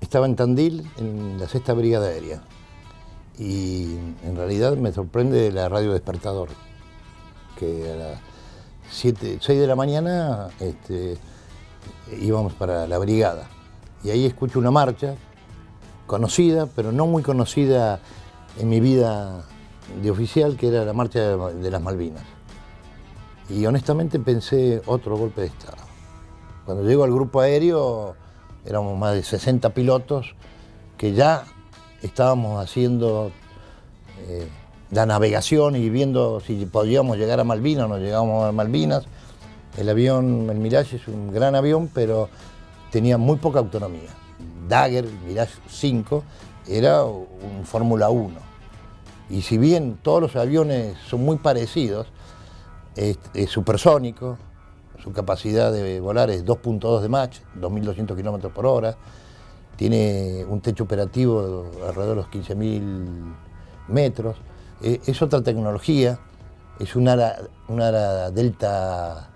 estaba en Tandil, en la 6ª Brigada Aérea. Y en realidad me sorprende la radio despertador, que a las 6 de la mañana íbamos para la brigada. Y ahí escucho una marcha conocida, pero no muy conocida en mi vida de oficial, que era la marcha de las Malvinas. Y honestamente pensé, otro golpe de Estado. Cuando llego al grupo aéreo, éramos más de 60 pilotos que ya estábamos haciendo la navegación y viendo si podíamos llegar a Malvinas o no llegábamos a Malvinas. El avión, el Mirage, es un gran avión, pero tenía muy poca autonomía. Dagger, el Mirage 5, era un Fórmula 1. Y si bien todos los aviones son muy parecidos, es supersónico, su capacidad de volar es 2.2 de Mach, 2.200 kilómetros por hora, tiene un techo operativo alrededor de los 15.000 metros, es otra tecnología, es un ala delta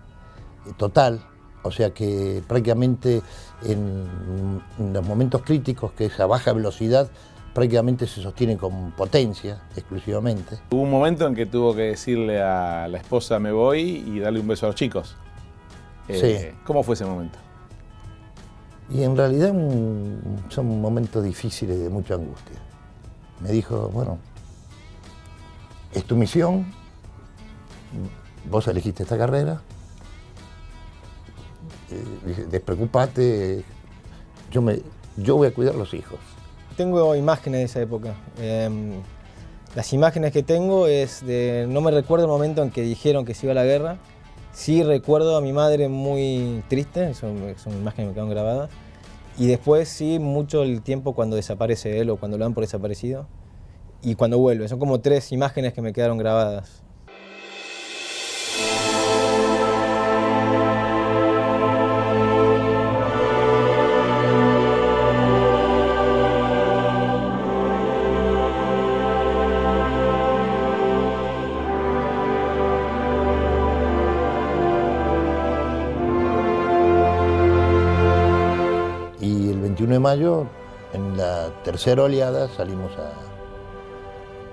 total, o sea que prácticamente en los momentos críticos, que es a baja velocidad, prácticamente se sostiene con potencia exclusivamente. Hubo un momento en que tuvo que decirle a la esposa me voy y darle un beso a los chicos. Sí. ¿Cómo fue ese momento? Y en realidad son momentos difíciles de mucha angustia. Me dijo, bueno, es tu misión, vos elegiste esta carrera, despreocupate, yo voy a cuidar a los hijos. Tengo imágenes de esa época. Las imágenes que tengo es de... No me recuerdo el momento en que dijeron que se iba a la guerra. Sí recuerdo a mi madre muy triste, son imágenes que me quedaron grabadas. Y después sí mucho el tiempo cuando desaparece él o cuando lo dan por desaparecido. Y cuando vuelve. Son como 3 imágenes que me quedaron grabadas. Y el 21 de mayo, en la tercera oleada, salimos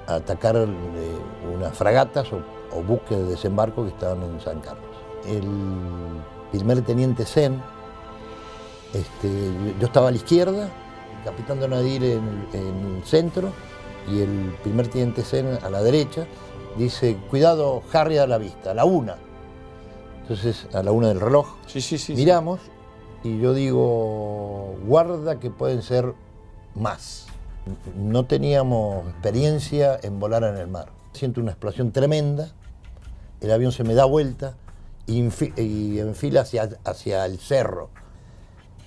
a atacar unas fragatas o buques de desembarco que estaban en San Carlos. El primer teniente Sen, yo estaba a la izquierda, el capitán Donadir en el centro y el primer teniente Sen a la derecha. Dice, cuidado, Harry a la vista, a la 1. Entonces, a la 1 del reloj, Sí. miramos y yo digo, guarda que pueden ser más. No teníamos experiencia en volar en el mar. Siento una explosión tremenda, el avión se me da vuelta y enfila hacia el cerro.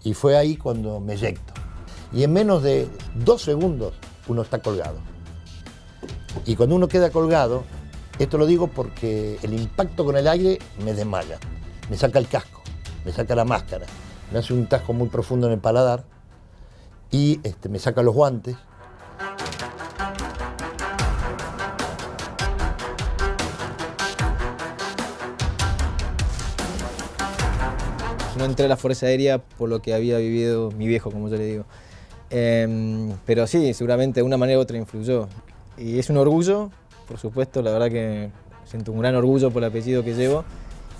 Y fue ahí cuando me eyecto. Y en menos de 2 segundos uno está colgado. Y cuando uno queda colgado, esto lo digo porque el impacto con el aire me desmaya. Me saca el casco, me saca la máscara, me hace un tasco muy profundo en el paladar y me saca los guantes. No entré a la Fuerza Aérea por lo que había vivido mi viejo, como yo le digo. Pero sí, seguramente de una manera u otra influyó. Y es un orgullo, por supuesto, la verdad que siento un gran orgullo por el apellido que llevo.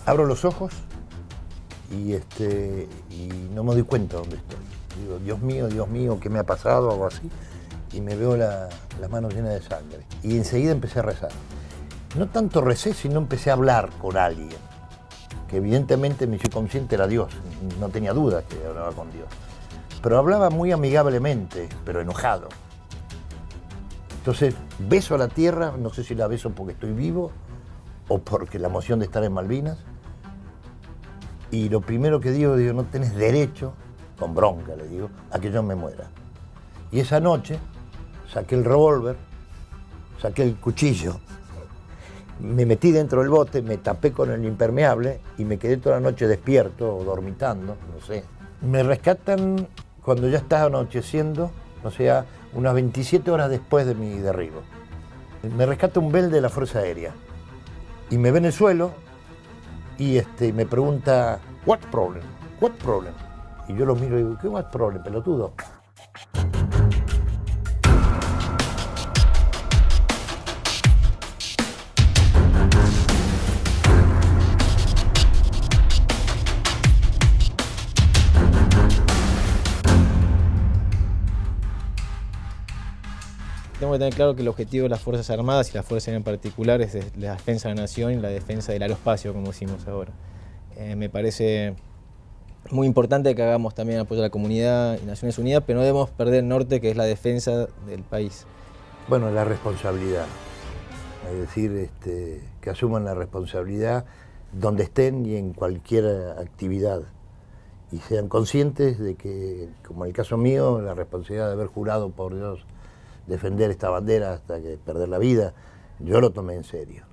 Abro los ojos y no me doy cuenta dónde estoy. Digo, Dios mío, ¿qué me ha pasado? Algo así. Y me veo las manos llenas de sangre. Y enseguida empecé a rezar. No tanto recé, sino empecé a hablar con alguien. Que evidentemente mi subconsciente era Dios. No tenía duda que hablaba con Dios. Pero hablaba muy amigablemente, pero enojado. Entonces, beso a la tierra, no sé si la beso porque estoy vivo o porque la emoción de estar en Malvinas. Y lo primero que digo, no tenés derecho, con bronca le digo, a que yo me muera. Y esa noche saqué el revólver, saqué el cuchillo, me metí dentro del bote, me tapé con el impermeable y me quedé toda la noche despierto o dormitando, no sé. Me rescatan cuando ya está anocheciendo, o sea, unas 27 horas después de mi derribo. Me rescata un Bell de la Fuerza Aérea y me ve en el suelo y me pregunta, "What problem? What problem?" Y yo lo miro y digo, ¿qué what problem, pelotudo? tengo que tener claro que el objetivo de las Fuerzas Armadas y las Fuerzas Aéreas en particular es la defensa de la nación y la defensa del aeroespacio, como decimos ahora. Me parece muy importante que hagamos también apoyo a la comunidad y Naciones Unidas, pero no debemos perder el norte, que es la defensa del país. Bueno, la responsabilidad, es decir, que asuman la responsabilidad donde estén y en cualquier actividad, y sean conscientes de que, como en el caso mío, la responsabilidad de haber jurado por Dios defender esta bandera hasta que perder la vida, yo lo tomé en serio.